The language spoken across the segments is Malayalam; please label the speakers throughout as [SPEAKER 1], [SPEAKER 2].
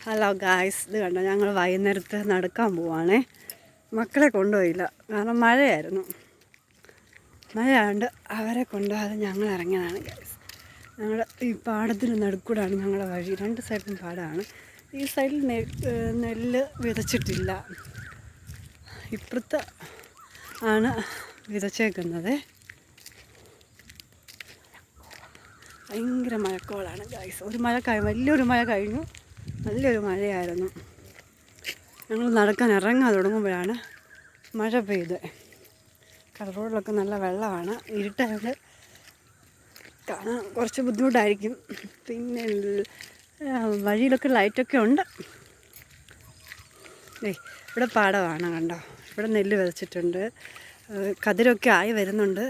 [SPEAKER 1] ഹലോ ഗായ്സ്, ഇത് കണ്ടോ, ഞങ്ങൾ വൈകുന്നേരത്ത് നടക്കാൻ പോവാണേ. മക്കളെ കൊണ്ടുപോയില്ല, കാരണം മഴയായിരുന്നു. മഴയായതുകൊണ്ട് അവരെ കൊണ്ടുപോകാതെ ഞങ്ങൾ ഇറങ്ങിയതാണ് ഗായ്സ്. ഞങ്ങളുടെ ഈ പാടത്തിന് നടുക്കൂടാണ് ഞങ്ങളുടെ വഴി. രണ്ട് സൈഡിലും പാടമാണ്. ഈ സൈഡിൽ നെല്ല് വിതച്ചിട്ടില്ല, ഇപ്പുറത്ത് ആണ് വിതച്ചേക്കുന്നത്. ഭയങ്കര മഴക്കോളാണ് ഗായ്സ്. ഒരു മഴ വലിയൊരു മഴ കഴിഞ്ഞു, നല്ലൊരു മഴയായിരുന്നു. ഞങ്ങൾ നടക്കാൻ ഇറങ്ങാൻ തുടങ്ങുമ്പോഴാണ് മഴ പെയ്ത്. റോഡിലൊക്കെ നല്ല വെള്ളമാണ്. ഇരുട്ടായത് കാണാൻ കുറച്ച് ബുദ്ധിമുട്ടായിരിക്കും. പിന്നെ വഴിയിലൊക്കെ ലൈറ്റൊക്കെ ഉണ്ട്. ഇവിടെ പാടമാണ്, കണ്ടോ. ഇവിടെ നെല്ല് വിതച്ചിട്ടുണ്ട്. കതിരൊക്കെ ആയി വരുന്നുണ്ട്.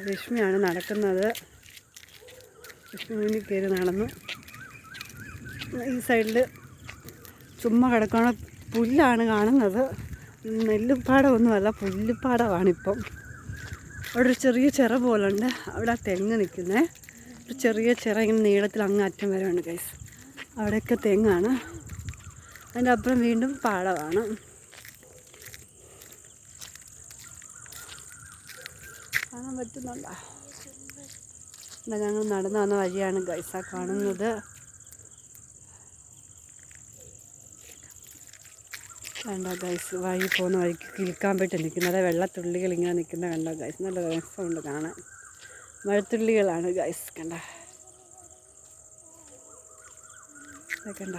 [SPEAKER 1] രശ്മിയാണ് നടക്കുന്നത്. രശ്മി മുന്നിൽ കയറി നടന്നു. ഈ സൈഡിൽ ചുമ്മാ കിടക്കണ പുല്ലാണ് കാണുന്നത്. നെല്ലുപ്പാടമൊന്നുമല്ല, പുല്ലുപ്പാടമാണിപ്പം. അവിടെ ഒരു ചെറിയ ചിറ പോലുണ്ട്. അവിടെ ആ തെങ്ങ് നിൽക്കുന്നത്. ഒരു ചെറിയ ചിറ ഇങ്ങനെ നീളത്തിൽ അങ്ങ് അറ്റം വരെ ഉണ്ട് ഗൈസ്. അവിടെയൊക്കെ തെങ്ങാണ്. അതിൻ്റെ അപ്പുറം വീണ്ടും പാടമാണ്. കാണാൻ പറ്റുന്നുണ്ടോ? ഞങ്ങൾ നടന്നു വന്ന വഴിയാണ് ഗൈസാ കാണുന്നത്. കണ്ടോ ഗൈസ്, വഴി പോകുന്ന വഴിക്ക് കിളിക്കാൻ പറ്റി നിൽക്കുന്നത് വെള്ളത്തുള്ളികൾ ഇങ്ങനെ നിൽക്കുന്ന കണ്ടോ ഗൈസ്. നല്ല രസമുണ്ട് കാണാൻ. മഴത്തുള്ളികളാണ് ഗൈസ്, കണ്ട കണ്ട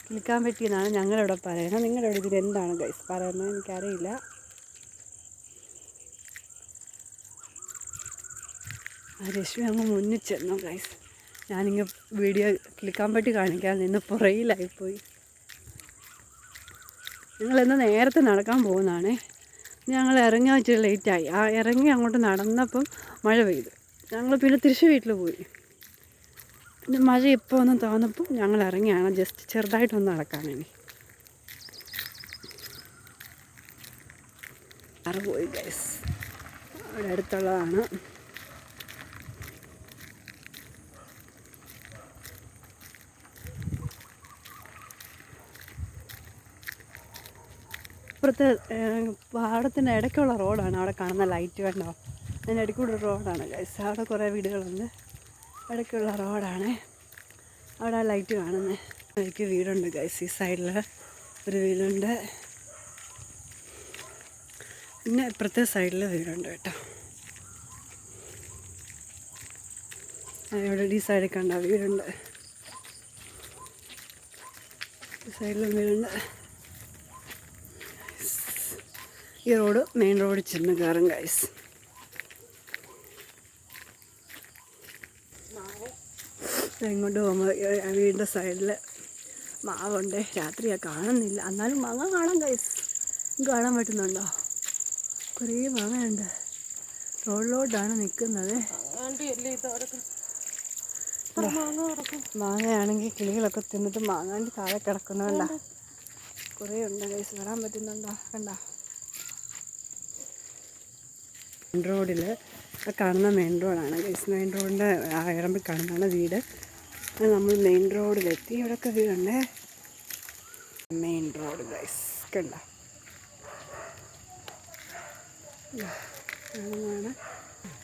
[SPEAKER 1] കിളിക്കാൻ പറ്റിയെന്നാണ് ഞങ്ങളിവിടെ പറയുന്നത്. നിങ്ങളിവിടെ ഇതിൽ എന്താണ് ഗൈസ് പറയുന്നത് എനിക്കറിയില്ല. രശ്മി അങ്ങ് മുന്നിൽ ചെന്നു ഗൈസ്. ഞാനിങ്ങനെ വീഡിയോ ക്ലിക്കാൻ പറ്റി കാണിക്കാൻ നിന്ന് പുറയിലായിപ്പോയി. ഞങ്ങളിന്ന് നേരത്തെ നടക്കാൻ പോകുന്നതാണേ. ഞങ്ങൾ ഇറങ്ങാൻ ഇച്ചിരി ലേറ്റായി. ഇറങ്ങി അങ്ങോട്ട് നടന്നപ്പം മഴ പെയ്തു. ഞങ്ങൾ പിന്നെ തിരിച്ച് വീട്ടിൽ പോയി. പിന്നെ മഴ ഇപ്പോൾ ഒന്ന് തോന്നപ്പം ഞങ്ങൾ ഇറങ്ങിയാണ്. ജസ്റ്റ് ചെറുതായിട്ടൊന്ന് നടക്കാനാണ്. അവിടെ പോയി ഗൈസ്, അവിടെ അടുത്തുള്ളതാണ്. ഇപ്പുറത്തെ പാടത്തിൻ്റെ ഇടയ്ക്കുള്ള റോഡാണ്. അവിടെ കാണുന്ന ലൈറ്റ് കണ്ടോ, അതിൻ്റെ ഇടയ്ക്കൂടെ റോഡാണ് ഗൈസ്. അവിടെ കുറേ വീടുകളുണ്ട്. ഇടയ്ക്കുള്ള റോഡാണ്. അവിടെ ആ ലൈറ്റ് കാണുന്നത്. എനിക്ക് വീടുണ്ട് ഗൈസ്. ഈ സൈഡിൽ ഒരു വീടുണ്ട്, പിന്നെ ഇപ്പുറത്തെ സൈഡിൽ വീടുണ്ട് കേട്ടോ. ഇവിടെ ഈ സൈഡിൽ കണ്ടോ വീടുണ്ട്. ഈ സൈഡിലും വീടുണ്ട്. ഈ റോഡ് മെയിൻ റോഡിൽ ചെന്ന് കയറും ഗൈസ്. ഇങ്ങോട്ട് പോകുമ്പോൾ വീടിൻ്റെ സൈഡിൽ മാവുണ്ട്. രാത്രിയാണ് കാണുന്നില്ല, എന്നാലും മാങ്ങ കാണാം ഗൈസ്. കാണാൻ പറ്റുന്നുണ്ടോ? കുറേ മാങ്ങയുണ്ട്. റോഡിലോട്ടാണ് നിൽക്കുന്നത്. മാങ്ങയാണെങ്കിൽ കിളികളൊക്കെ തിന്നിട്ട് മാങ്ങാണ്ടി താഴെ കിടക്കുന്നുണ്ടോ? കുറേ ഉണ്ട് ഗൈസ്. കാണാൻ പറ്റുന്നുണ്ടോ? കണ്ടോ? മെയിൻ റോഡിൽ കാണുന്ന മെയിൻ റോഡാണ് ഗൈസ്. മെയിൻ റോഡിൻ്റെ ഇറമ്പി കാണുന്നതാണ് വീട്. നമ്മൾ മെയിൻ റോഡിലെത്തി. ഇവിടെയൊക്കെ വീടുണ്ട്. മെയിൻ റോഡ് ഗൈസ് കണ്ട.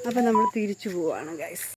[SPEAKER 1] അപ്പം നമ്മൾ തിരിച്ചു പോവാണ് ഗൈസ്.